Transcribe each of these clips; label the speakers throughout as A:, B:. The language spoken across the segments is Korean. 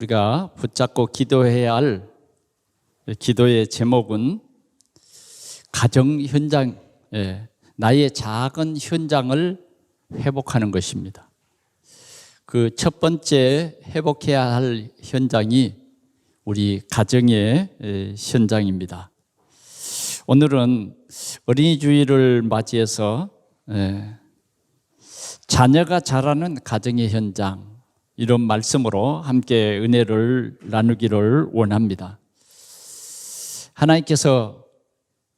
A: 우리가 붙잡고 기도해야 할 기도의 제목은 가정 현장, 나의 작은 현장을 회복하는 것입니다. 그 첫 번째 회복해야 할 현장이 우리 가정의 현장입니다. 오늘은 어린이 주일을 맞이해서 자녀가 자라는 가정의 현장, 이런 말씀으로 함께 은혜를 나누기를 원합니다. 하나님께서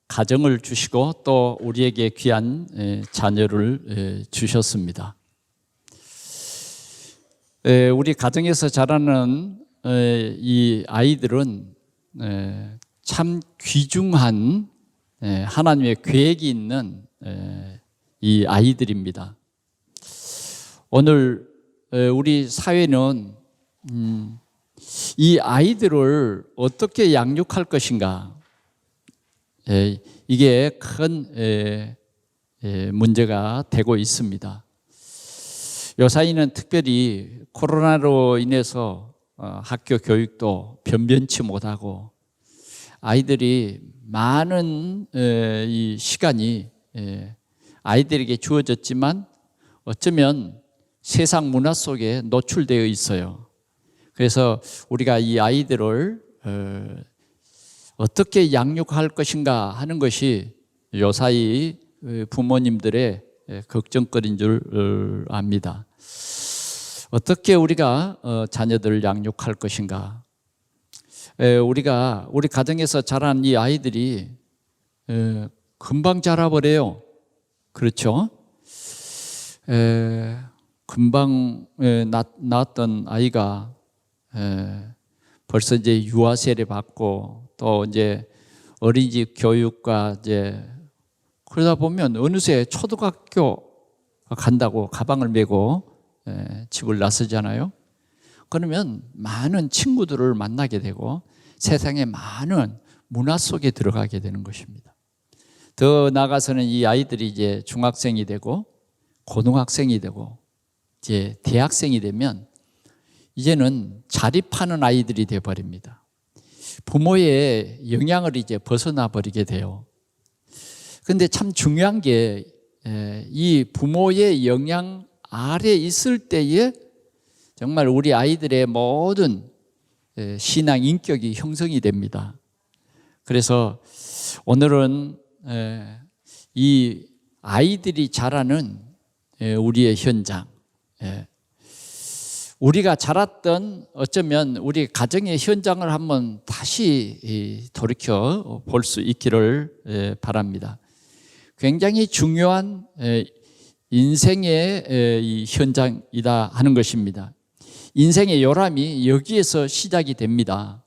A: 가정을 주시고 또 우리에게 귀한 자녀를 주셨습니다. 우리 가정에서 자라는 이 아이들은 참 귀중한 하나님의 계획이 있는 이 아이들입니다. 오늘 우리 사회는 이 아이들을 어떻게 양육할 것인가, 이게 큰 문제가 되고 있습니다. 요사이는 특별히 코로나로 인해서 학교 교육도 변변치 못하고 아이들이 많은 이 시간이 아이들에게 주어졌지만 어쩌면 세상 문화 속에 노출되어 있어요. 그래서 우리가 이 아이들을 어떻게 양육할 것인가 하는 것이 요사이 부모님들의 걱정거리인 줄 압니다. 어떻게 우리가 자녀들을 양육할 것인가? 우리 가정에서 자란 이 아이들이 금방 자라버려요. 그렇죠? 금방 낳았던 아이가 벌써 이제 유아 세례 받고 또 이제 어린이집 교육과 이제 그러다 보면 어느새 초등학교 간다고 가방을 메고 집을 나서잖아요. 그러면 많은 친구들을 만나게 되고 세상의 많은 문화 속에 들어가게 되는 것입니다. 더 나아가서는 이 아이들이 이제 중학생이 되고 고등학생이 되고 이제 대학생이 되면 이제는 자립하는 아이들이 되어버립니다. 부모의 영향을 이제 벗어나 버리게 돼요. 그런데 참 중요한 게 이 부모의 영향 아래 있을 때에 정말 우리 아이들의 모든 신앙 인격이 형성이 됩니다. 그래서 오늘은 이 아이들이 자라는 우리의 현장, 우리가 자랐던 어쩌면 우리 가정의 현장을 한번 다시 돌이켜 볼 수 있기를 바랍니다. 굉장히 중요한 인생의 이 현장이다 하는 것입니다. 인생의 요람이 여기에서 시작이 됩니다.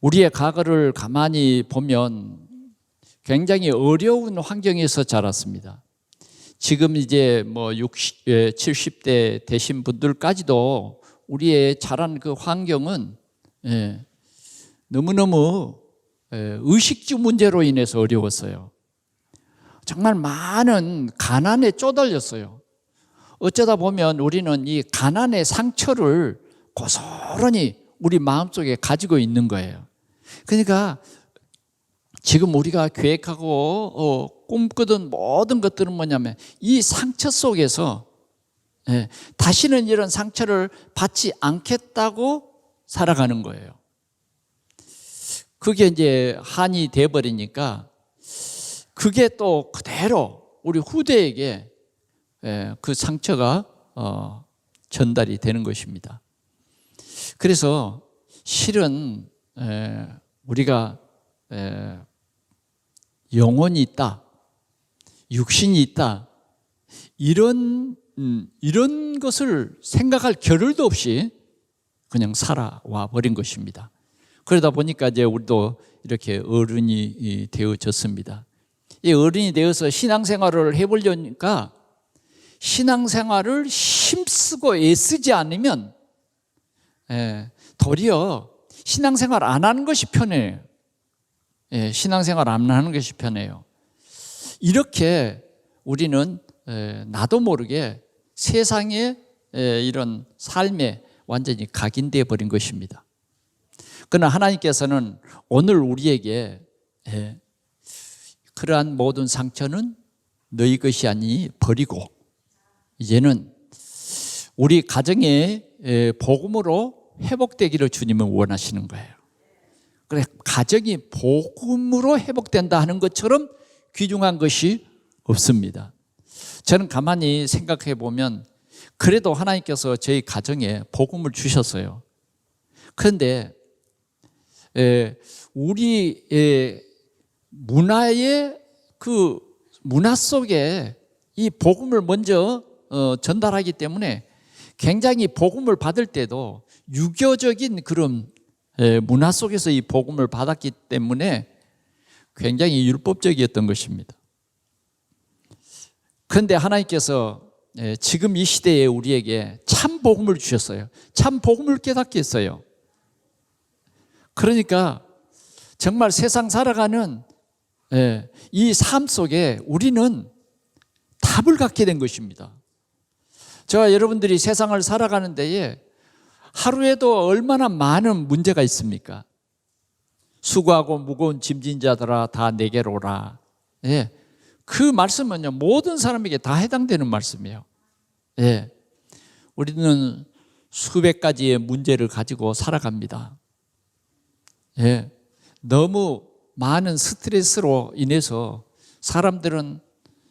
A: 우리의 과거를 가만히 보면 굉장히 어려운 환경에서 자랐습니다. 지금 이제 뭐 60, 70대 되신 분들까지도 우리의 자란 그 환경은 너무너무 의식주 문제로 인해서 어려웠어요. 정말 많은 가난에 쪼달렸어요. 어쩌다 보면 우리는 이 가난의 상처를 고스란히 우리 마음속에 가지고 있는 거예요. 그러니까 지금 우리가 계획하고 꿈꾸던 모든 것들은 뭐냐면 이 상처 속에서 다시는 이런 상처를 받지 않겠다고 살아가는 거예요. 그게 이제 한이 돼버리니까 그게 또 그대로 우리 후대에게 그 상처가 전달이 되는 것입니다. 그래서 실은 우리가 영혼이 있다, 육신이 있다, 이런 것을 생각할 겨를도 없이 그냥 살아와 버린 것입니다. 그러다 보니까 이제 우리도 이렇게 어른이 되어졌습니다. 이 어른이 되어서 신앙생활을 해보려니까 신앙생활을 힘쓰고 애쓰지 않으면 도리어 신앙생활 안 하는 것이 편해요. 신앙생활 안 하는 것이 편해요. 이렇게 우리는 나도 모르게 세상의 이런 삶의 완전히 각인되어 버린 것입니다. 그러나 하나님께서는 오늘 우리에게 그러한 모든 상처는 너희 것이 아니니 버리고 이제는 우리 가정의 복음으로 회복되기를 주님은 원하시는 거예요. 그래, 가정이 복음으로 회복된다 하는 것처럼 귀중한 것이 없습니다. 저는 가만히 생각해 보면 그래도 하나님께서 저희 가정에 복음을 주셨어요. 그런데 우리 문화의 그 문화 속에 이 복음을 먼저 전달하기 때문에 굉장히 복음을 받을 때도 유교적인 그런 문화 속에서 이 복음을 받았기 때문에 굉장히 율법적이었던 것입니다. 그런데 하나님께서 지금 이 시대에 우리에게 참 복음을 주셨어요. 참 복음을 깨닫게 했어요. 그러니까 정말 세상 살아가는 이 삶 속에 우리는 답을 갖게 된 것입니다. 저와 여러분들이 세상을 살아가는 데에 하루에도 얼마나 많은 문제가 있습니까? 수고하고 무거운 짐진 자들아 다 내게로 오라. 그 말씀은요 모든 사람에게 다 해당되는 말씀이에요. 우리는 수백 가지의 문제를 가지고 살아갑니다. 너무 많은 스트레스로 인해서 사람들은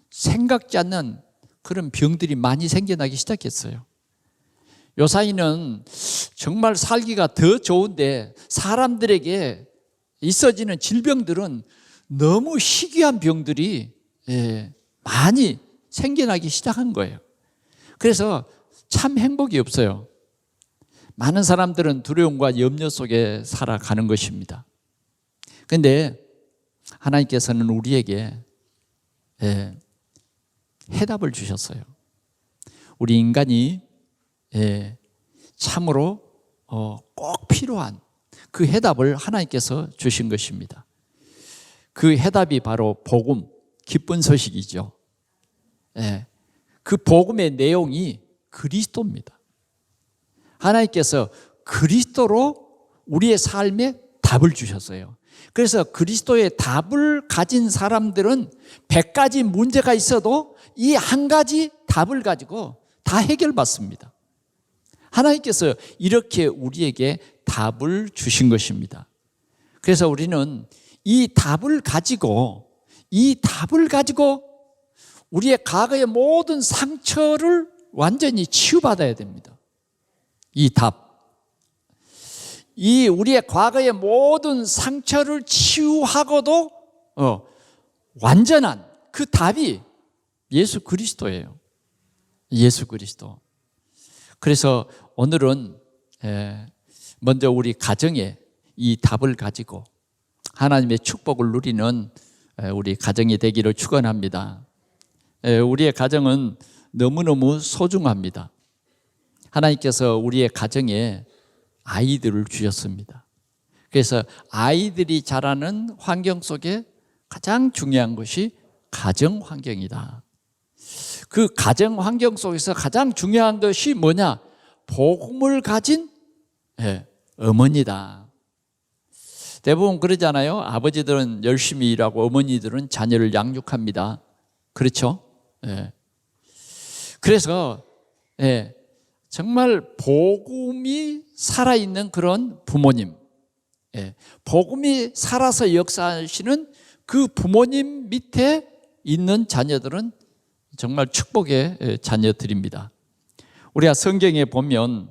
A: 생각지 않는 그런 병들이 많이 생겨나기 시작했어요. 요사이는 정말 살기가 더 좋은데 사람들에게 있어지는 질병들은 너무 희귀한 병들이 많이 생겨나기 시작한 거예요. 그래서 참 행복이 없어요. 많은 사람들은 두려움과 염려 속에 살아가는 것입니다. 그런데 하나님께서는 우리에게 해답을 주셨어요. 우리 인간이 참으로 꼭 필요한 그 해답을 하나님께서 주신 것입니다. 그 해답이 바로 복음, 기쁜 소식이죠. 그 복음의 내용이 그리스도입니다. 하나님께서 그리스도로 우리의 삶에 답을 주셨어요. 그래서 그리스도의 답을 가진 사람들은 100가지 문제가 있어도 이 한 가지 답을 가지고 다 해결받습니다. 하나님께서 이렇게 우리에게 답을 주신 것입니다. 그래서 우리는 이 답을 가지고 우리의 과거의 모든 상처를 완전히 치유받아야 됩니다. 이 답. 이 우리의 과거의 모든 상처를 치유하고도 완전한 그 답이 예수 그리스도예요. 예수 그리스도. 그래서 오늘은 먼저 우리 가정에 이 답을 가지고 하나님의 축복을 누리는 우리 가정이 되기를 축원합니다. 우리의 가정은 너무너무 소중합니다. 하나님께서 우리의 가정에 아이들을 주셨습니다. 그래서 아이들이 자라는 환경 속에 가장 중요한 것이 가정 환경이다. 그 가정 환경 속에서 가장 중요한 것이 뭐냐? 복음을 가진 어머니다. 대부분 그러잖아요. 아버지들은 열심히 일하고 어머니들은 자녀를 양육합니다. 그렇죠? 그래서 정말 복음이 살아있는 그런 부모님, 복음이 살아서 역사하시는 그 부모님 밑에 있는 자녀들은 정말 축복의 자녀들입니다. 우리가 성경에 보면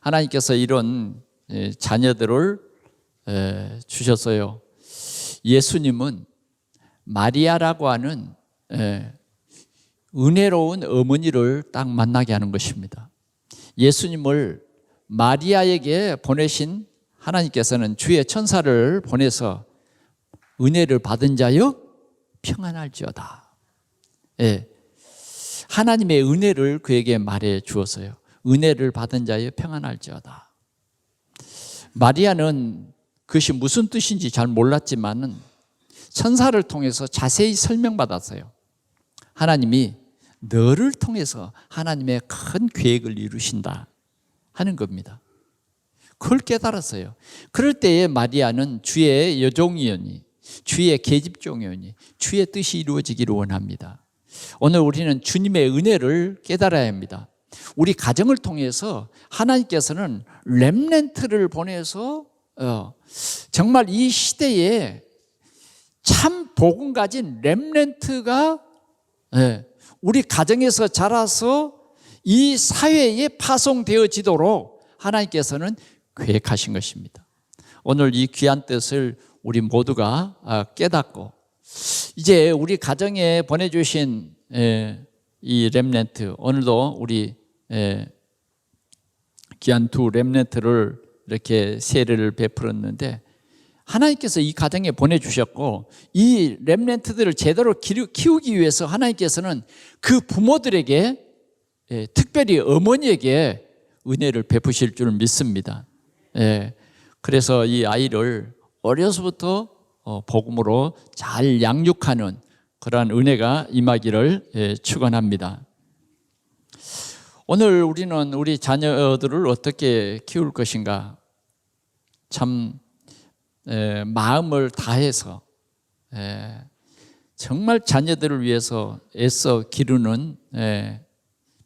A: 하나님께서 이런 자녀들을 주셨어요. 예수님은 마리아라고 하는 은혜로운 어머니를 딱 만나게 하는 것입니다. 예수님을 마리아에게 보내신 하나님께서는 주의 천사를 보내서 은혜를 받은 자여 평안할지어다. 하나님의 은혜를 그에게 말해 주었어요. 은혜를 받은 자여 평안할지어다. 마리아는 그것이 무슨 뜻인지 잘 몰랐지만 천사를 통해서 자세히 설명받았어요. 하나님이 너를 통해서 하나님의 큰 계획을 이루신다 하는 겁니다. 그걸 깨달았어요. 그럴 때에 마리아는 주의 여종이오니, 주의 계집종이오니 주의 뜻이 이루어지기를 원합니다. 오늘 우리는 주님의 은혜를 깨달아야 합니다. 우리 가정을 통해서 하나님께서는 렘넌트를 보내서 정말 이 시대에 참 복음 가진 렘넌트가 우리 가정에서 자라서 이 사회에 파송되어지도록 하나님께서는 계획하신 것입니다. 오늘 이 귀한 뜻을 우리 모두가 깨닫고 이제 우리 가정에 보내주신 이 렘넌트, 오늘도 우리 귀한 두 렘넌트를 이렇게 세례를 베풀었는데 하나님께서 이 가정에 보내주셨고 이 렘넌트들을 제대로 키우기 위해서 하나님께서는 그 부모들에게 특별히 어머니에게 은혜를 베푸실 줄 믿습니다. 그래서 이 아이를 어려서부터 복음으로 잘 양육하는 그러한 은혜가 임하기를 축원합니다. 오늘 우리는 우리 자녀들을 어떻게 키울 것인가? 참 마음을 다해서 정말 자녀들을 위해서 애써 기르는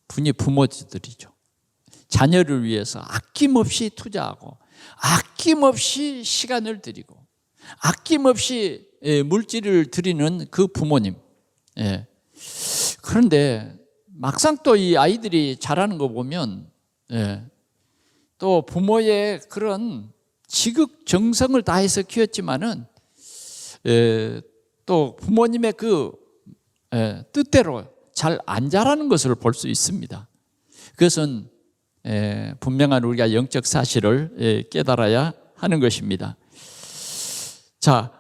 A: 분이 부모들이죠. 자녀를 위해서 아낌없이 투자하고 아낌없이 시간을 들이고 아낌없이 물질을 드리는 그 부모님. 그런데 막상 또 이 아이들이 자라는 거 보면 또 부모의 그런 지극정성을 다해서 키웠지만은 또 부모님의 그 뜻대로 잘 안 자라는 것을 볼 수 있습니다. 그것은 분명한 우리가 영적 사실을 깨달아야 하는 것입니다. 자,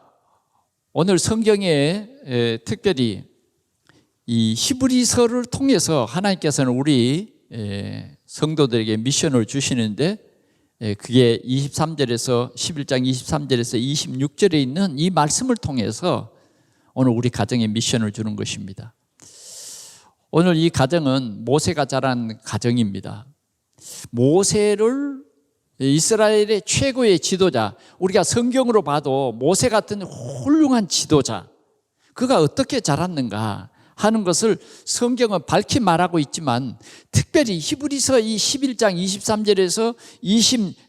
A: 오늘 성경에 특별히 이 히브리서를 통해서 하나님께서는 우리 성도들에게 미션을 주시는데 그게 23절에서 11장 23절에서 26절에 있는 이 말씀을 통해서 오늘 우리 가정에 미션을 주는 것입니다. 오늘 이 가정은 모세가 자란 가정입니다. 모세를 이스라엘의 최고의 지도자, 우리가 성경으로 봐도 모세 같은 훌륭한 지도자, 그가 어떻게 자랐는가 하는 것을 성경은 밝히 말하고 있지만 특별히 히브리서 이 11장 23절에서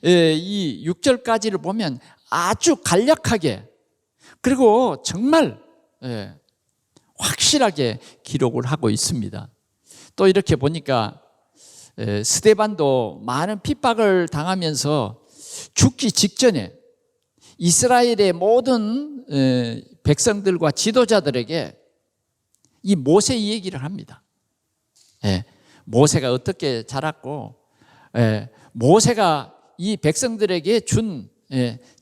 A: 26절까지를 보면 아주 간략하게 그리고 정말 확실하게 기록을 하고 있습니다. 또 이렇게 보니까 스데반도 많은 핍박을 당하면서 죽기 직전에 이스라엘의 모든 백성들과 지도자들에게 이 모세 얘기를 합니다. 모세가 어떻게 자랐고 모세가 이 백성들에게 준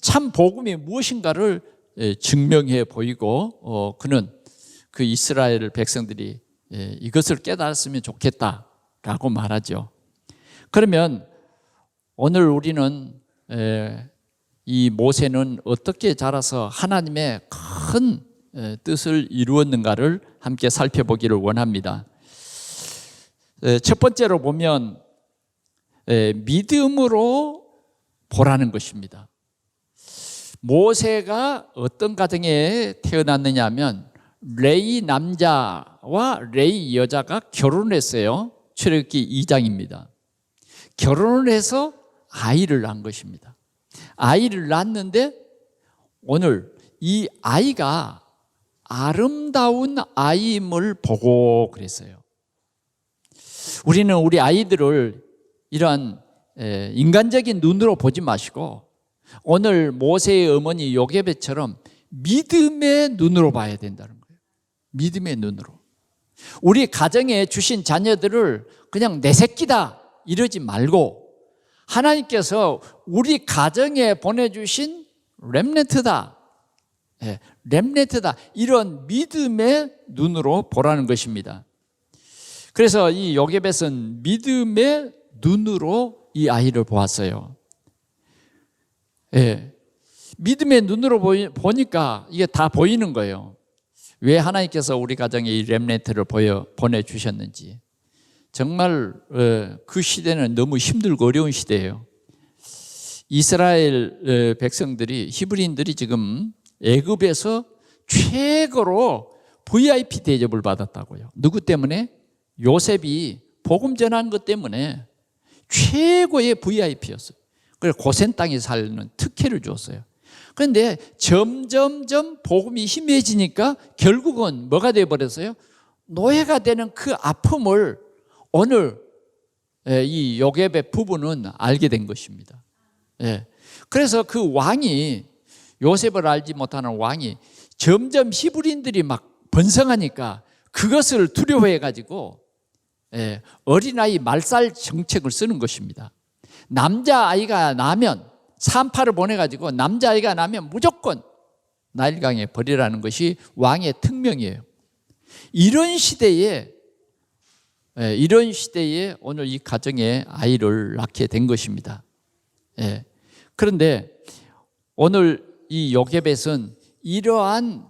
A: 참 복음이 무엇인가를 증명해 보이고 그는 그 이스라엘 백성들이 이것을 깨달았으면 좋겠다라고 말하죠. 그러면 오늘 우리는 이 모세는 어떻게 자라서 하나님의 큰 뜻을 이루었는가를 함께 살펴보기를 원합니다. 첫 번째로 보면 믿음으로 보라는 것입니다. 모세가 어떤 가정에 태어났느냐 하면 레위 남자와 레위 여자가 결혼했어요. 출애굽기 2장입니다. 결혼을 해서 아이를 낳은 것입니다. 아이를 낳았는데 오늘 이 아이가 아름다운 아이임을 보고 그랬어요. 우리는 우리 아이들을 이러한 인간적인 눈으로 보지 마시고 오늘 모세의 어머니 요게벳처럼 믿음의 눈으로 봐야 된다는 거예요. 믿음의 눈으로. 우리 가정에 주신 자녀들을 그냥 내 새끼다 이러지 말고 하나님께서 우리 가정에 보내주신 렘넌트다. 렘넌트다. 이런 믿음의 눈으로 보라는 것입니다. 그래서 이 요게벳은 믿음의 눈으로 이 아이를 보았어요. 믿음의 눈으로 보니까 이게 다 보이는 거예요. 왜 하나님께서 우리 가정에 이 렘넌트를 보내주셨는지. 정말 그 시대는 너무 힘들고 어려운 시대예요. 이스라엘 백성들이, 히브리인들이 지금 애굽에서 최고로 VIP 대접을 받았다고요. 누구 때문에? 요셉이 복음 전한 것 때문에 최고의 VIP였어요. 그래서 고센 땅에 살는 특혜를 줬어요. 그런데 점점점 복음이 심해지니까 결국은 뭐가 되어버렸어요? 노예가 되는 그 아픔을 오늘 이 요셉의 부부는 알게 된 것입니다. 그래서 그 왕이, 요셉을 알지 못하는 왕이 점점 히브리인들이 막 번성하니까 그것을 두려워해 가지고 어린아이 말살 정책을 쓰는 것입니다. 남자아이가 나면, 산파를 보내가지고 남자아이가 나면 무조건 나일강에 버리라는 것이 왕의 특명이에요. 이런 시대에 오늘 이 가정에 아이를 낳게 된 것입니다. 그런데 오늘 이 요게벳은 이러한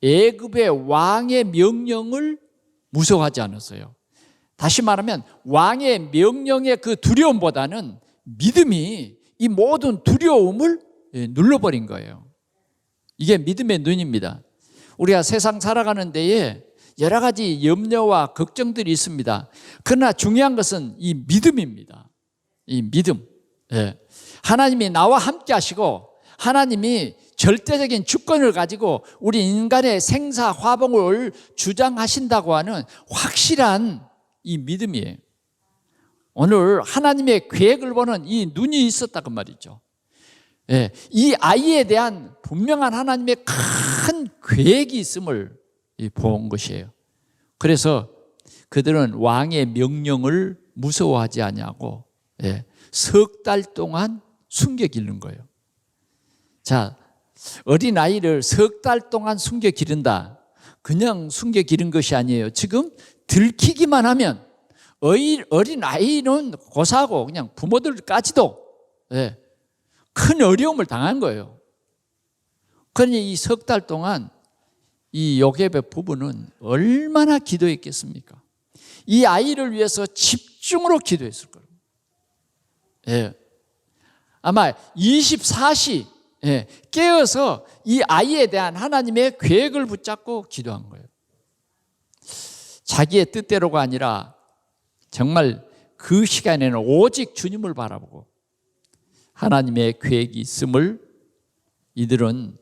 A: 애굽의 왕의 명령을 무서워하지 않았어요. 다시 말하면 왕의 명령의 그 두려움보다는 믿음이 이 모든 두려움을 눌러버린 거예요. 이게 믿음의 눈입니다. 우리가 세상 살아가는 데에 여러 가지 염려와 걱정들이 있습니다. 그러나 중요한 것은 이 믿음입니다. 이 믿음. 하나님이 나와 함께 하시고 하나님이 절대적인 주권을 가지고 우리 인간의 생사 화복을 주장하신다고 하는 확실한 이 믿음이에요. 오늘 하나님의 계획을 보는 이 눈이 있었다고 말이죠. 이 아이에 대한 분명한 하나님의 큰 계획이 있음을 본 것이에요. 그래서 그들은 왕의 명령을 무서워하지 않냐고 석 달 동안 숨겨 기른 거예요. 자, 어린아이를 석 달 동안 숨겨 기른다. 그냥 숨겨 기른 것이 아니에요. 지금 들키기만 하면 어린아이는 고사하고 그냥 부모들까지도 큰 어려움을 당한 거예요. 그러니 이 석 달 동안 이 요셉의 부부는 얼마나 기도했겠습니까? 이 아이를 위해서 집중으로 기도했을 거예요. 아마 24시 깨어서 이 아이에 대한 하나님의 계획을 붙잡고 기도한 거예요. 자기의 뜻대로가 아니라 정말 그 시간에는 오직 주님을 바라보고 하나님의 계획이 있음을 이들은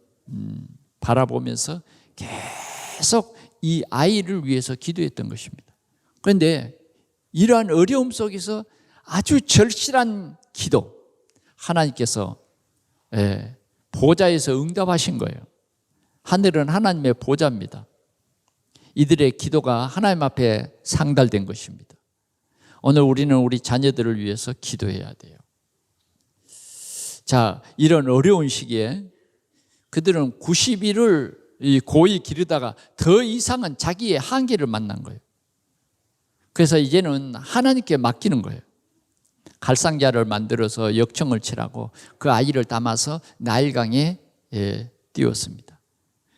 A: 바라보면서 계속 이 아이를 위해서 기도했던 것입니다. 그런데 이러한 어려움 속에서 아주 절실한 기도, 하나님께서 보좌에서 응답하신 거예요. 하늘은 하나님의 보좌입니다. 이들의 기도가 하나님 앞에 상달된 것입니다. 오늘 우리는 우리 자녀들을 위해서 기도해야 돼요. 자, 이런 어려운 시기에 그들은 90일을 고이 기르다가 더 이상은 자기의 한계를 만난 거예요. 그래서 이제는 하나님께 맡기는 거예요. 갈상자를 만들어서 역청을 칠하고 그 아이를 담아서 나일강에 띄웠습니다.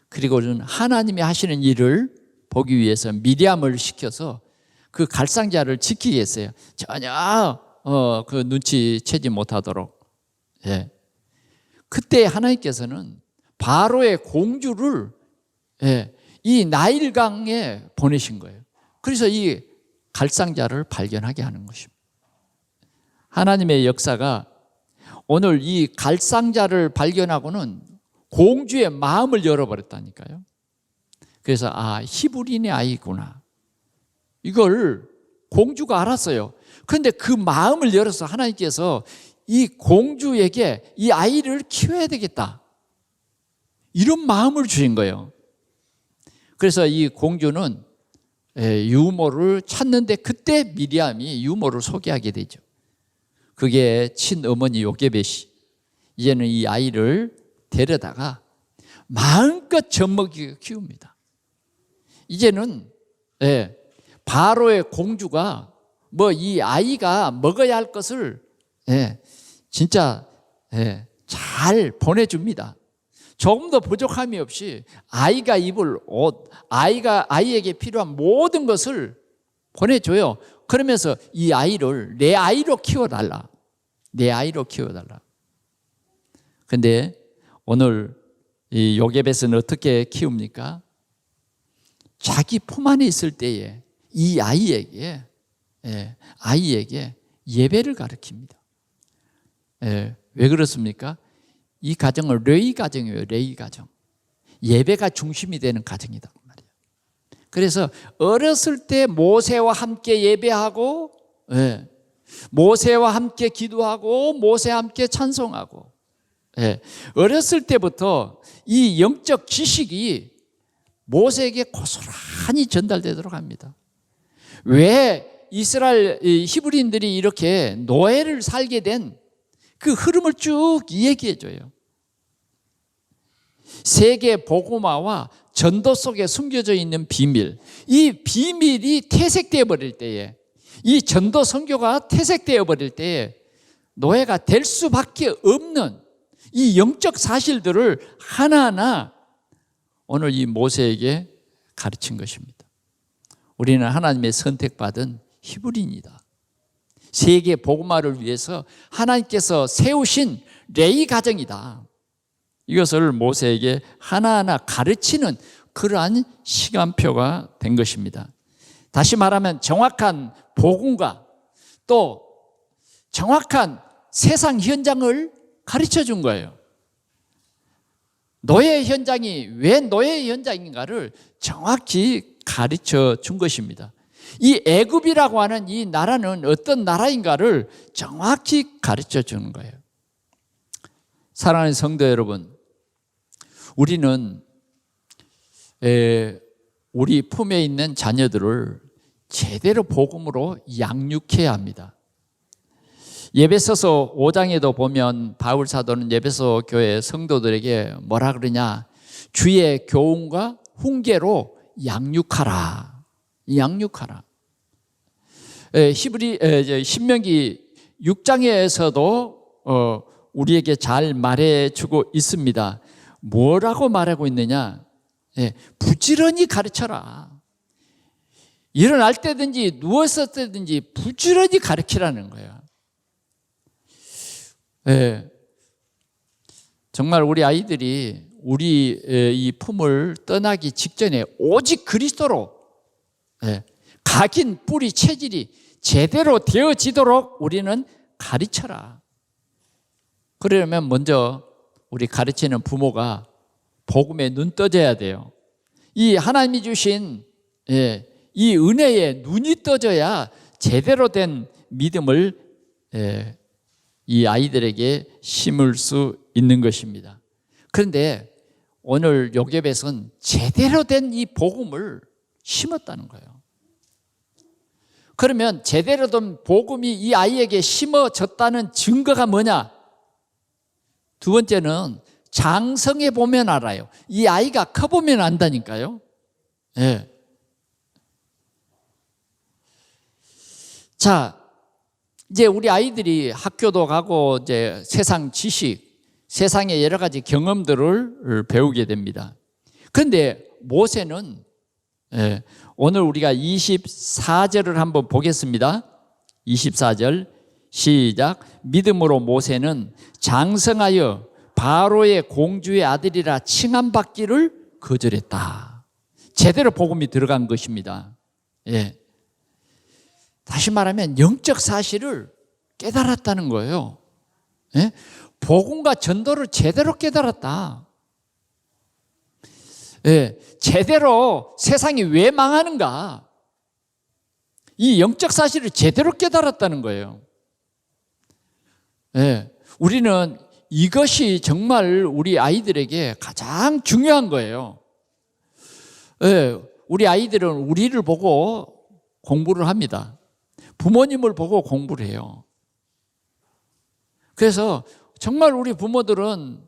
A: 그리고는 하나님이 하시는 일을 보기 위해서 미리암을 시켜서 그 갈상자를 지키게 했어요. 전혀 그 눈치채지 못하도록. 그때 하나님께서는 바로의 공주를 이 나일강에 보내신 거예요. 그래서 이 갈상자를 발견하게 하는 것입니다. 하나님의 역사가 오늘 이 갈상자를 발견하고는 공주의 마음을 열어버렸다니까요. 그래서 히브리인의 아이구나. 이걸 공주가 알았어요. 그런데 그 마음을 열어서 하나님께서 이 공주에게 이 아이를 키워야 되겠다. 이런 마음을 주신 거예요. 그래서 이 공주는 유모를 찾는데 그때 미리암이 유모를 소개하게 되죠. 그게 친어머니 요게벳이 이제는 이 아이를 데려다가 마음껏 젖먹이고 키웁니다. 이제는 바로의 공주가 이 아이가 먹어야 할 것을 진짜 잘 보내줍니다. 조금도 부족함이 없이 아이가 입을 옷, 아이에게 필요한 모든 것을 보내줘요. 그러면서 이 아이를 내 아이로 키워달라. 내 아이로 키워달라. 근데 오늘 이 요게벳은 어떻게 키웁니까? 자기 품 안에 있을 때에 이 아이에게 예배를 가르칩니다. 왜 그렇습니까? 이 가정은 레위 가정이에요. 레위 가정. 예배가 중심이 되는 가정이다 말이에요. 그래서 어렸을 때 모세와 함께 예배하고, 모세와 함께 기도하고, 모세와 함께 찬송하고, 어렸을 때부터 이 영적 지식이 모세에게 고스란히 전달되도록 합니다. 왜 이스라엘 히브리인들이 이렇게 노예를 살게 된 그 흐름을 쭉 얘기해 줘요. 세계 복음화와 전도 속에 숨겨져 있는 비밀, 이 비밀이 퇴색되어 버릴 때에, 이 전도 선교가 퇴색되어 버릴 때에 노예가 될 수밖에 없는 이 영적 사실들을 하나하나 오늘 이 모세에게 가르친 것입니다. 우리는 하나님의 선택받은 히브리인이다. 세계 복음화를 위해서 하나님께서 세우신 레위 가정이다. 이것을 모세에게 하나하나 가르치는 그러한 시간표가 된 것입니다. 다시 말하면 정확한 복음과 또 정확한 세상 현장을 가르쳐 준 거예요. 노예 현장이 왜 노예 현장인가를 정확히 가르쳐 준 것입니다. 이 애굽이라고 하는 이 나라는 어떤 나라인가를 정확히 가르쳐 주는 거예요. 사랑하는 성도 여러분, 우리는 우리 품에 있는 자녀들을 제대로 복음으로 양육해야 합니다. 에베소서 5장에도 보면 바울 사도는 에베소 교회 성도들에게 뭐라 그러냐? 주의 교훈과 훈계로 양육하라. 양육하라. 신명기 6장에서도 우리에게 잘 말해주고 있습니다. 뭐라고 말하고 있느냐? 부지런히 가르쳐라. 일어날 때든지 누웠을 때든지 부지런히 가르치라는 거예요. 정말 우리 아이들이 우리 이 품을 떠나기 직전에 오직 그리스도로 각인 뿌리 체질이 제대로 되어지도록 우리는 가르쳐라. 그러려면 먼저 우리 가르치는 부모가 복음에 눈 떠져야 돼요. 이 하나님이 주신 이 은혜에 눈이 떠져야 제대로 된 믿음을 이 아이들에게 심을 수 있는 것입니다. 그런데 오늘 요게벳은 제대로 된 이 복음을 심었다는 거예요. 그러면 제대로 된 복음이 이 아이에게 심어졌다는 증거가 뭐냐? 두 번째는 장성해 보면 알아요. 이 아이가 커보면 안다니까요. 자, 이제 우리 아이들이 학교도 가고 이제 세상 지식, 세상의 여러 가지 경험들을 배우게 됩니다. 그런데 모세는 오늘 우리가 24절을 한번 보겠습니다. 24절 시작. 믿음으로 모세는 장성하여 바로의 공주의 아들이라 칭함받기를 거절했다. 제대로 복음이 들어간 것입니다. 다시 말하면 영적 사실을 깨달았다는 거예요. 복음과 전도를 제대로 깨달았다. 제대로 세상이 왜 망하는가? 이 영적 사실을 제대로 깨달았다는 거예요. 우리는 이것이 정말 우리 아이들에게 가장 중요한 거예요. 우리 아이들은 우리를 보고 공부를 합니다. 부모님을 보고 공부를 해요. 그래서 정말 우리 부모들은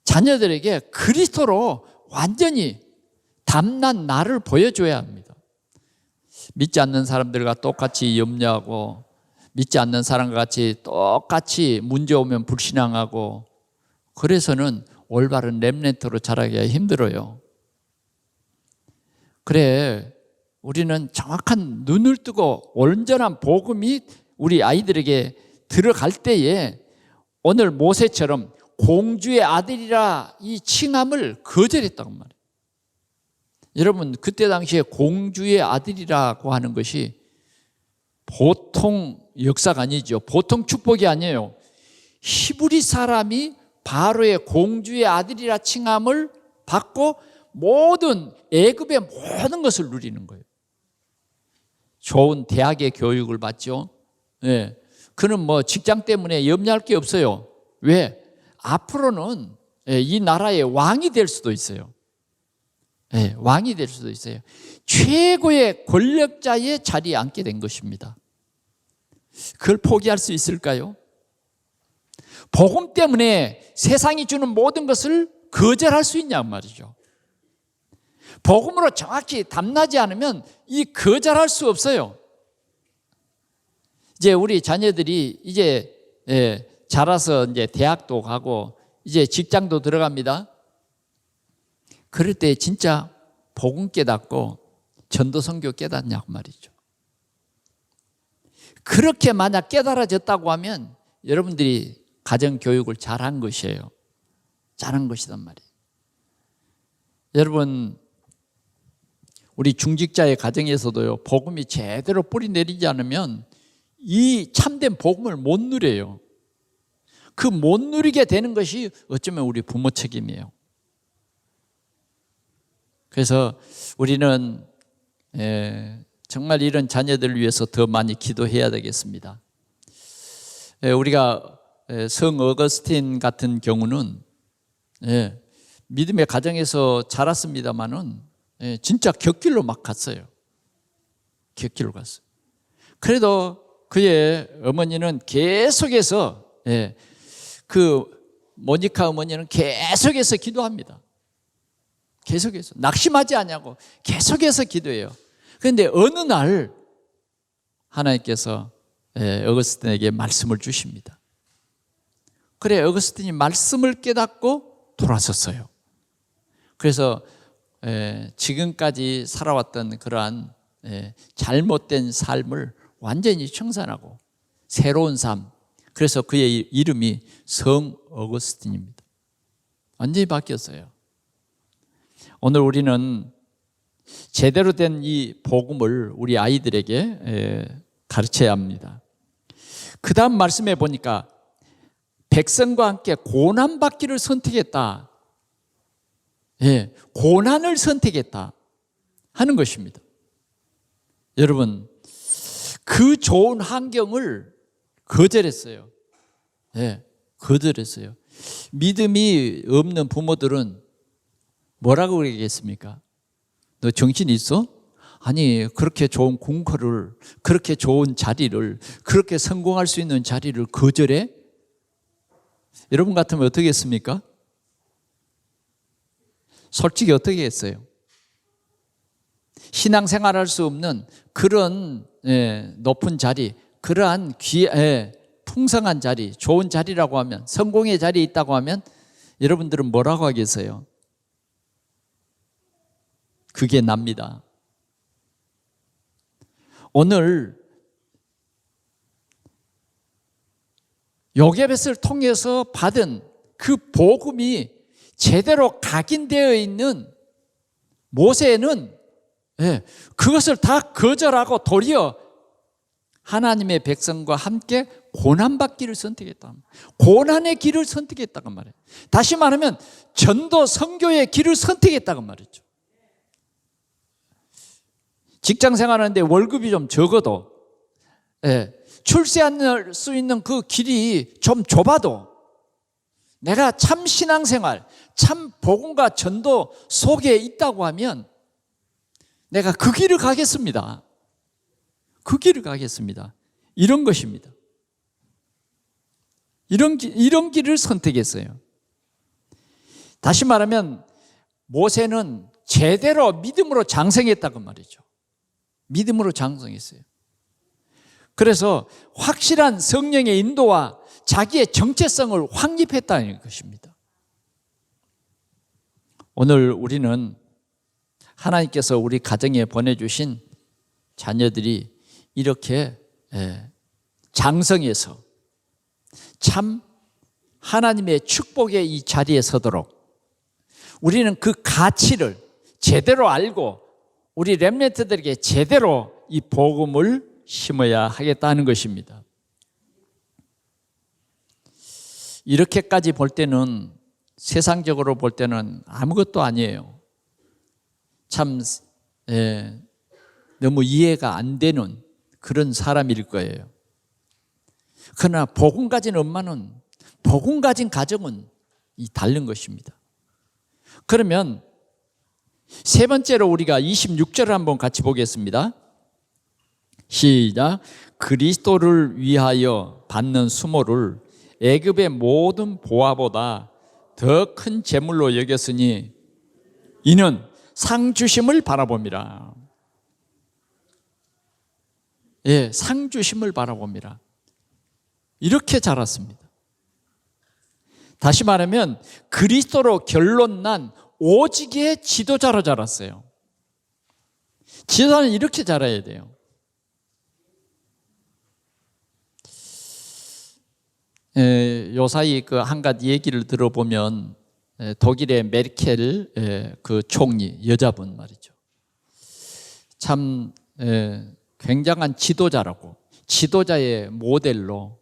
A: 자녀들에게 그리스도로 완전히 담난 나를 보여줘야 합니다. 믿지 않는 사람들과 똑같이 염려하고 믿지 않는 사람과 같이 똑같이 문제 오면 불신앙하고 그래서는 올바른 렘넌트로 자라기가 힘들어요. 그래, 우리는 정확한 눈을 뜨고 온전한 복음이 우리 아이들에게 들어갈 때에 오늘 모세처럼 공주의 아들이라 이 칭함을 거절했다고 말해요. 여러분, 그때 당시에 공주의 아들이라고 하는 것이 보통 역사가 아니죠. 보통 축복이 아니에요. 히브리 사람이 바로의 공주의 아들이라 칭함을 받고 모든 애굽의 모든 것을 누리는 거예요. 좋은 대학의 교육을 받죠. 예. 그는 뭐 직장 때문에 염려할 게 없어요. 왜? 앞으로는 이 나라의 왕이 될 수도 있어요. 예, 왕이 될 수도 있어요. 최고의 권력자의 자리에 앉게 된 것입니다. 그걸 포기할 수 있을까요? 복음 때문에 세상이 주는 모든 것을 거절할 수 있냐 말이죠. 복음으로 정확히 담나지 않으면 이 거절할 수 없어요. 이제 우리 자녀들이 이제 자라서 이제 대학도 가고 이제 직장도 들어갑니다. 그럴 때 진짜 복음 깨닫고 전도 선교 깨닫냐고 말이죠. 그렇게 만약 깨달아졌다고 하면 여러분들이 가정 교육을 잘한 것이에요. 잘한 것이단 말이에요. 여러분, 우리 중직자의 가정에서도요, 복음이 제대로 뿌리 내리지 않으면 이 참된 복음을 못 누려요. 그 못 누리게 되는 것이 어쩌면 우리 부모 책임이에요. 그래서 우리는 정말 이런 자녀들을 위해서 더 많이 기도해야 되겠습니다. 우리가 성 어거스틴 같은 경우는 믿음의 가정에서 자랐습니다마는 진짜 곁길로 막 갔어요. 곁길로 갔어요. 그래도 그의 어머니는 계속해서 그 모니카 어머니는 계속해서 기도합니다. 계속해서 낙심하지 않냐고 계속해서 기도해요. 그런데 어느 날 하나님께서 어거스틴에게 말씀을 주십니다. 그래, 어거스틴이 말씀을 깨닫고 돌아섰어요. 그래서 지금까지 살아왔던 그러한 잘못된 삶을 완전히 청산하고 새로운 삶, 그래서 그의 이름이 성 어거스틴입니다. 완전히 바뀌었어요. 오늘 우리는 제대로 된 이 복음을 우리 아이들에게 가르쳐야 합니다. 그 다음 말씀에 보니까 백성과 함께 고난받기를 선택했다. 고난을 선택했다 하는 것입니다. 여러분, 그 좋은 환경을 거절했어요. 거절했어요. 믿음이 없는 부모들은 뭐라고 그러겠습니까? 너 정신 있어? 아니, 그렇게 좋은 공부를, 그렇게 좋은 자리를, 그렇게 성공할 수 있는 자리를 거절해? 여러분 같으면 어떻게 했습니까? 솔직히 어떻게 했어요? 신앙생활할 수 없는 그런 높은 자리, 그러한 풍성한 자리, 좋은 자리라고 하면, 성공의 자리에 있다고 하면 여러분들은 뭐라고 하겠어요? 그게 납니다. 오늘 요게벳을 통해서 받은 그 복음이 제대로 각인되어 있는 모세는 그것을 다 거절하고 도리어 하나님의 백성과 함께 고난받기를 선택했다. 고난의 길을 선택했다고 말해요. 다시 말하면 전도 선교의 길을 선택했다고 말이죠. 직장 생활하는데 월급이 좀 적어도 출세할 수 있는 그 길이 좀 좁아도 내가 참 신앙생활, 참 복음과 전도 속에 있다고 하면 내가 그 길을 가겠습니다. 그 길을 가겠습니다. 이런 것입니다. 이런 길을 선택했어요. 다시 말하면 모세는 제대로 믿음으로 장성했다고 말이죠. 믿음으로 장성했어요. 그래서 확실한 성령의 인도와 자기의 정체성을 확립했다는 것입니다. 오늘 우리는 하나님께서 우리 가정에 보내주신 자녀들이 이렇게 장성해서 참 하나님의 축복의 이 자리에 서도록 우리는 그 가치를 제대로 알고 우리 렘넌트들에게 제대로 이 복음을 심어야 하겠다는 것입니다. 이렇게까지 볼 때는 세상적으로 볼 때는 아무것도 아니에요. 참 너무 이해가 안 되는 그런 사람일 거예요. 그러나 복음 가진 엄마는, 복음 가진 가정은 다른 것입니다. 그러면 세 번째로 우리가 26절을 한번 같이 보겠습니다. 시작. 그리스도를 위하여 받는 수모를 애굽의 모든 보화보다 더 큰 재물로 여겼으니 이는 상 주심을 바라봅니다. 상 주심을 바라봅니다. 이렇게 자랐습니다. 다시 말하면 그리스도로 결론난 오직의 지도자로 자랐어요. 지도자는 이렇게 자라야 돼요. 요사이 그 한 가지 얘기를 들어보면 독일의 메르켈 그 총리 여자분 말이죠. 참 굉장한 지도자라고, 지도자의 모델로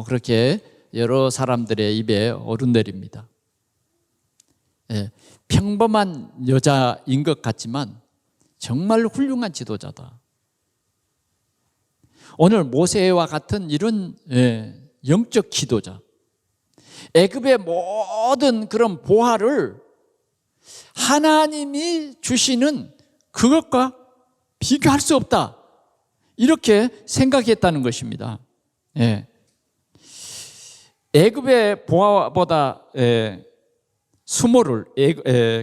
A: 그렇게 여러 사람들의 입에 오르내립니다. 평범한 여자인 것 같지만 정말 훌륭한 지도자다. 오늘 모세와 같은 이런 영적 지도자, 애굽의 모든 그런 보화를 하나님이 주시는 그것과 비교할 수 없다, 이렇게 생각했다는 것입니다. 애굽의 보화보다 수모를,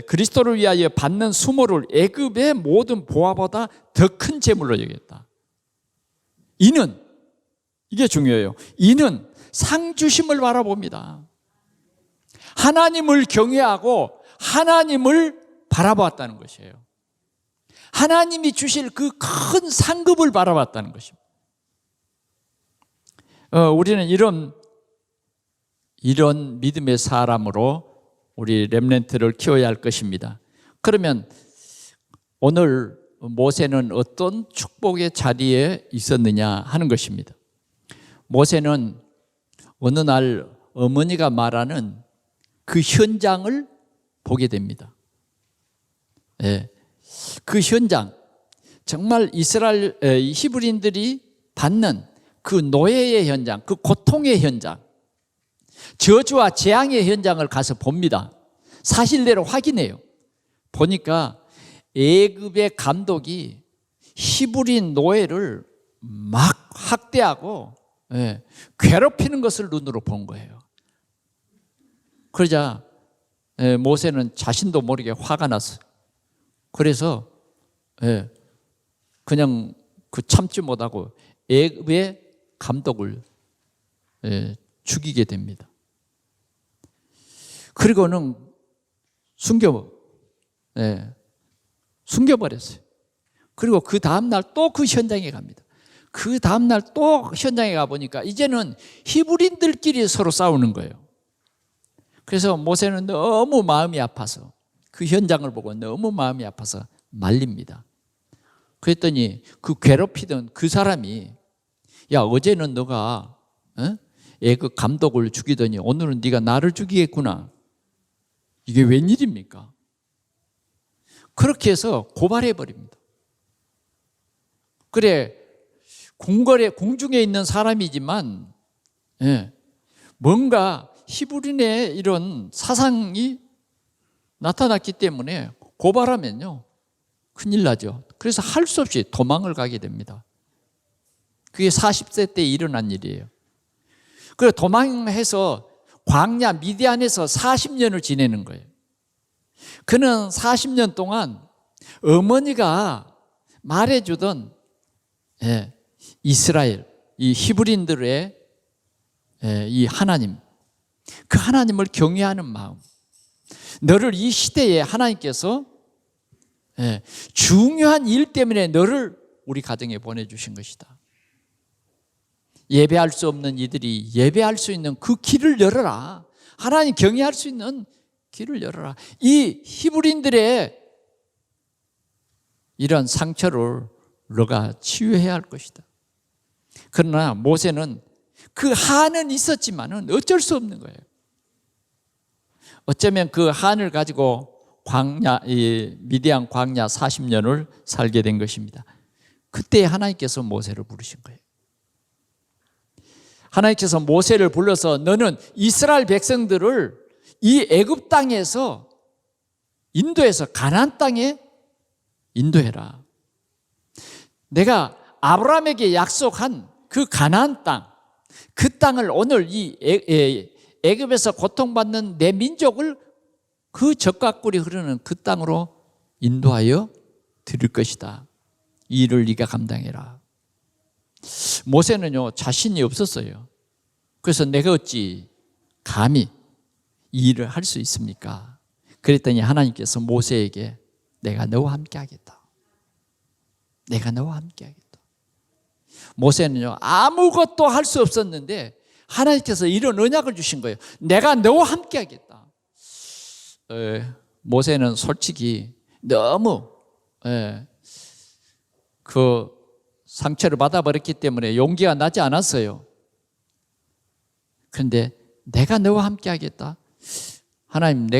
A: 그리스도를 위하여 받는 수모를 애굽의 모든 보화보다 더 큰 재물로 여겼다. 이는, 이게 중요해요. 이는 상 주심을 바라봅니다. 하나님을 경외하고 하나님을 바라보았다는 것이에요. 하나님이 주실 그 큰 상급을 바라봤다는 것입니다. 우리는 이런 믿음의 사람으로 우리 렘넌트를 키워야 할 것입니다. 그러면 오늘 모세는 어떤 축복의 자리에 있었느냐 하는 것입니다. 모세는 어느 날 어머니가 말하는 그 현장을 보게 됩니다. 그 현장, 정말 이스라엘 히브리인들이 받는 그 노예의 현장, 그 고통의 현장, 저주와 재앙의 현장을 가서 봅니다. 사실대로 확인해요. 보니까 애굽의 감독이 히브리인 노예를 막 학대하고 괴롭히는 것을 눈으로 본 거예요. 그러자 모세는 자신도 모르게 화가 났어요. 그래서 그냥 그 참지 못하고 애굽의 감독을 죽이게 됩니다. 그리고는 숨겨버렸어요. 그리고 그 다음날 또 그 현장에 갑니다. 그 다음날 또 현장에 가보니까 이제는 히브리인들끼리 서로 싸우는 거예요. 그래서 모세는 너무 마음이 아파서, 그 현장을 보고 너무 마음이 아파서 말립니다. 그랬더니 그 괴롭히던 그 사람이, 야, 어제는 너가 그 감독을 죽이더니 오늘은 네가 나를 죽이겠구나. 이게 웬일입니까? 그렇게 해서 고발해버립니다. 그래, 궁중에 있는 사람이지만 뭔가 히브리인의 이런 사상이 나타났기 때문에 고발하면요 큰일 나죠. 그래서 할 수 없이 도망을 가게 됩니다. 그게 40세 때 일어난 일이에요. 그래서 도망해서 광야 미디안에서 40년을 지내는 거예요. 그는 40년 동안 어머니가 말해주던 이스라엘, 이 히브리인들의 이 하나님, 그 하나님을 경외하는 마음, 너를 이 시대에 하나님께서 중요한 일 때문에 너를 우리 가정에 보내주신 것이다. 예배할 수 없는 이들이 예배할 수 있는 그 길을 열어라. 하나님 경외할 수 있는 길을 열어라. 이 히브리인들의 이런 상처를 너가 치유해야 할 것이다. 그러나 모세는 그 한은 있었지만은 어쩔 수 없는 거예요. 어쩌면 그 한을 가지고 미디안 광야 40년을 살게 된 것입니다. 그때 하나님께서 모세를 부르신 거예요. 하나님께서 모세를 불러서 너는 이스라엘 백성들을 이 애굽 땅에서 인도해서 가나안 땅에 인도해라. 내가 아브라함에게 약속한 그 가나안 땅, 그 땅을 오늘 이 애굽에서 고통받는 내 민족을 그 젖과 꿀이 흐르는 그 땅으로 인도하여 드릴 것이다. 이 일을 네가 감당해라. 모세는요 자신이 없었어요. 그래서 내가 어찌 감히 이 일을 할 수 있습니까? 그랬더니 하나님께서 모세에게 내가 너와 함께 하겠다. 내가 너와 함께 하겠다. 모세는요 아무것도 할 수 없었는데 하나님께서 이런 언약을 주신 거예요. 내가 너와 함께 하겠다. 모세는 솔직히 너무 그 상처를 받아버렸기 때문에 용기가 나지 않았어요. 그런데 내가 너와 함께 하겠다. 하나님이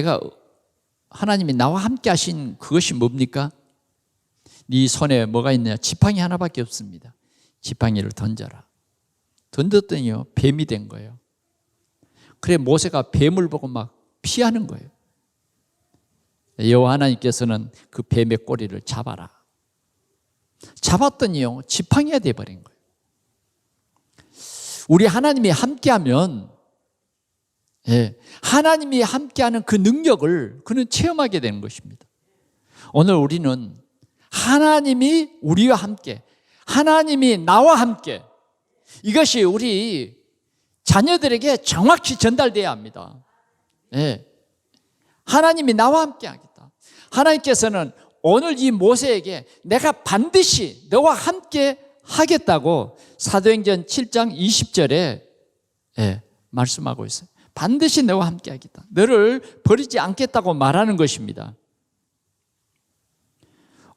A: 나와 함께 하신 그것이 뭡니까? 네 손에 뭐가 있느냐? 지팡이 하나밖에 없습니다. 지팡이를 던져라. 던졌더니요 뱀이 된 거예요. 그래 모세가 뱀을 보고 막 피하는 거예요. 여호와 하나님께서는 그 뱀의 꼬리를 잡아라. 잡았더니요 지팡이가 돼버린 거예요. 우리 하나님이 함께하면 하나님이 함께하는 그 능력을 그는 체험하게 되는 것입니다. 오늘 우리는 하나님이 우리와 함께, 하나님이 나와 함께, 이것이 우리 자녀들에게 정확히 전달돼야 합니다. 하나님이 나와 함께 하겠다. 하나님께서는 오늘 이 모세에게 내가 반드시 너와 함께 하겠다고 사도행전 7장 20절에 말씀하고 있어요. 반드시 너와 함께 하겠다. 너를 버리지 않겠다고 말하는 것입니다.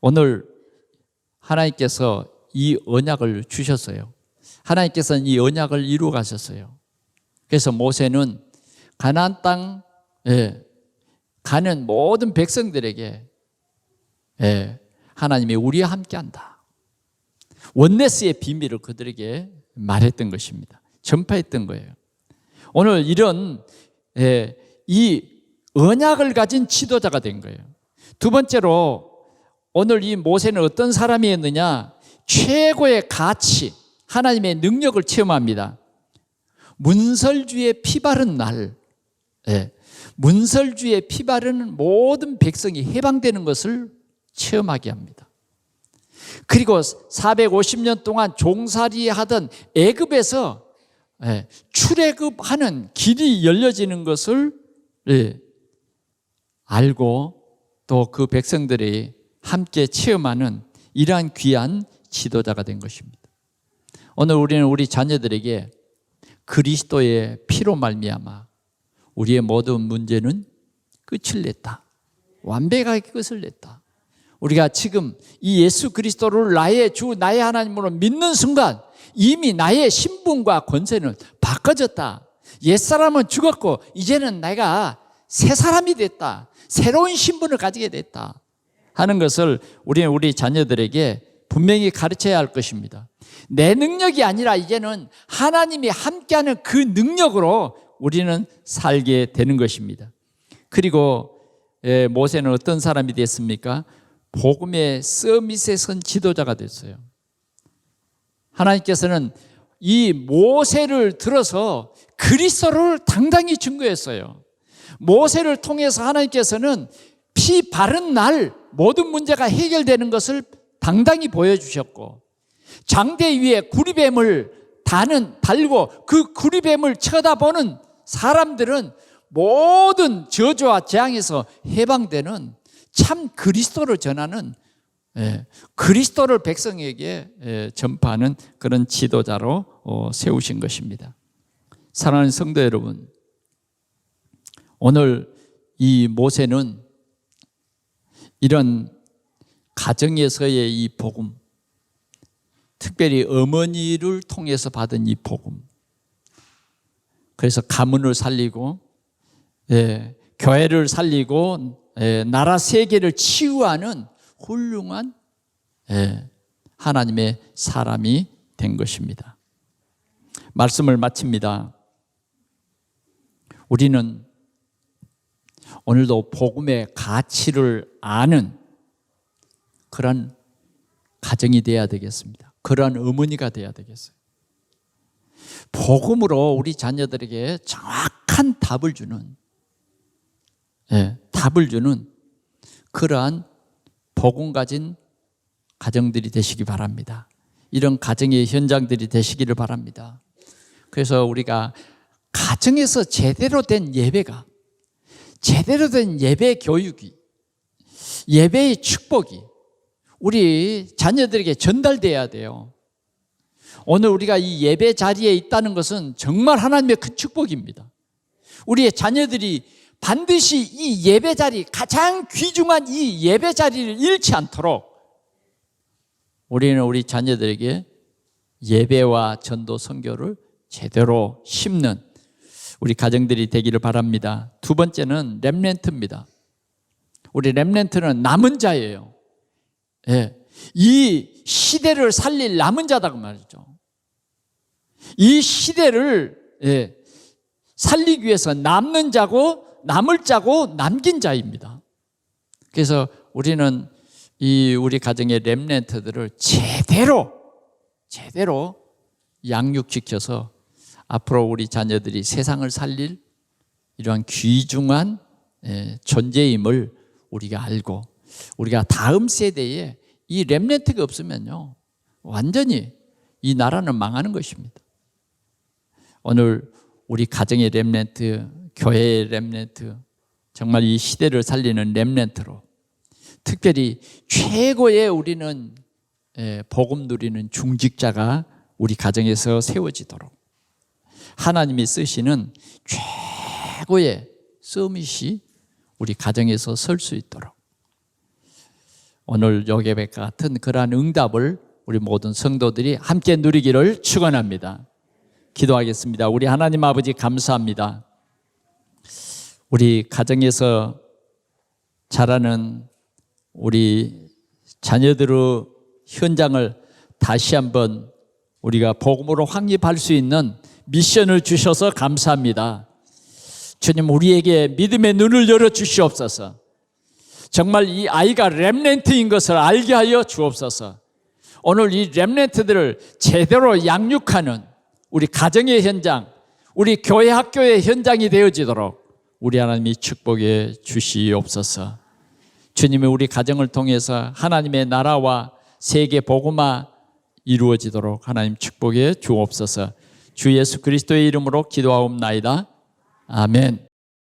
A: 오늘 하나님께서 이 언약을 주셨어요. 하나님께서는 이 언약을 이루어 가셨어요. 그래서 모세는 가나안 땅에 가는 모든 백성들에게 하나님이 우리와 함께한다. 원네스의 비밀을 그들에게 말했던 것입니다. 전파했던 거예요. 오늘 이런 이 언약을 가진 지도자가 된 거예요. 두 번째로 오늘 이 모세는 어떤 사람이었느냐? 최고의 가치, 하나님의 능력을 체험합니다. 문설주의 피 바른 날, 문설주의 피 바르는 모든 백성이 해방되는 것을 체험하게 합니다. 그리고 450년 동안 종살이 하던 애굽에서 출애굽하는 길이 열려지는 것을 알고 또 그 백성들이 함께 체험하는 이러한 귀한 지도자가 된 것입니다. 오늘 우리는 우리 자녀들에게 그리스도의 피로 말미암아 우리의 모든 문제는 끝을 냈다. 완벽하게 끝을 냈다. 우리가 지금 이 예수 그리스도를 나의 주, 나의 하나님으로 믿는 순간 이미 나의 신분과 권세는 바꿔졌다. 옛사람은 죽었고 이제는 내가 새 사람이 됐다. 새로운 신분을 가지게 됐다 하는 것을 우리는 우리 자녀들에게 분명히 가르쳐야 할 것입니다. 내 능력이 아니라 이제는 하나님이 함께하는 그 능력으로 우리는 살게 되는 것입니다. 그리고 모세는 어떤 사람이 됐습니까? 복음의 서밋에 선 지도자가 됐어요. 하나님께서는 이 모세를 들어서 그리스도를 당당히 증거했어요. 모세를 통해서 하나님께서는 피 바른 날 모든 문제가 해결되는 것을 당당히 보여주셨고, 장대 위에 구리뱀을 달고 그 구리뱀을 쳐다보는 사람들은 모든 저주와 재앙에서 해방되는 참 그리스도를 전하는 그리스도를 백성에게 전파하는 그런 지도자로 세우신 것입니다. 사랑하는 성도 여러분, 오늘 이 모세는 이런 가정에서의 이 복음, 특별히 어머니를 통해서 받은 이 복음, 그래서 가문을 살리고 교회를 살리고 나라 세계를 치유하는 훌륭한 하나님의 사람이 된 것입니다. 말씀을 마칩니다. 우리는 오늘도 복음의 가치를 아는 그런 가정이 되어야 되겠습니다. 그러한 어머니가 되어야 되겠어요. 복음으로 우리 자녀들에게 정확한 답을 주는 그러한 복음 가진 가정들이 되시기 바랍니다. 이런 가정의 현장들이 되시기를 바랍니다. 그래서 우리가 가정에서 제대로 된 예배가, 제대로 된 예배 교육이, 예배의 축복이 우리 자녀들에게 전달돼야 돼요. 오늘 우리가 이 예배 자리에 있다는 것은 정말 하나님의 큰 축복입니다. 우리의 자녀들이 반드시 이 예배 자리, 가장 귀중한 이 예배 자리를 잃지 않도록 우리는 우리 자녀들에게 예배와 전도 선교를 제대로 심는 우리 가정들이 되기를 바랍니다. 두 번째는 렘넌트입니다. 우리 렘넌트는 남은 자예요. 이 시대를 살릴 남은 자다 그 말이죠. 이 시대를 살리기 위해서 남는 자고 남을 자고 남긴 자입니다. 그래서 우리는 우리 가정의 렘넌트들을 제대로 양육시켜서 앞으로 우리 자녀들이 세상을 살릴 이러한 귀중한 존재임을 우리가 알고, 우리가 다음 세대에 이 렘넌트가 없으면요 완전히 이 나라는 망하는 것입니다. 오늘 우리 가정의 렘넌트, 교회의 렘넌트, 정말 이 시대를 살리는 렘넌트로, 특별히 최고의 우리는 복음 누리는 중직자가 우리 가정에서 세워지도록 하나님이 쓰시는 최고의 서밋이 우리 가정에서 설 수 있도록 오늘 요괴백 같은 그러한 응답을 우리 모든 성도들이 함께 누리기를 축원합니다. 기도하겠습니다. 우리 하나님 아버지 감사합니다. 우리 가정에서 자라는 우리 자녀들의 현장을 다시 한번 우리가 복음으로 확립할 수 있는 미션을 주셔서 감사합니다. 주님, 우리에게 믿음의 눈을 열어 주시옵소서. 정말 이 아이가 렘넌트인 것을 알게 하여 주옵소서. 오늘 이 렘넌트들을 제대로 양육하는 우리 가정의 현장, 우리 교회 학교의 현장이 되어지도록 우리 하나님이 축복해 주시옵소서. 주님이 우리 가정을 통해서 하나님의 나라와 세계 복음화 이루어지도록 하나님 축복해 주옵소서. 주 예수 그리스도의 이름으로 기도하옵나이다. 아멘.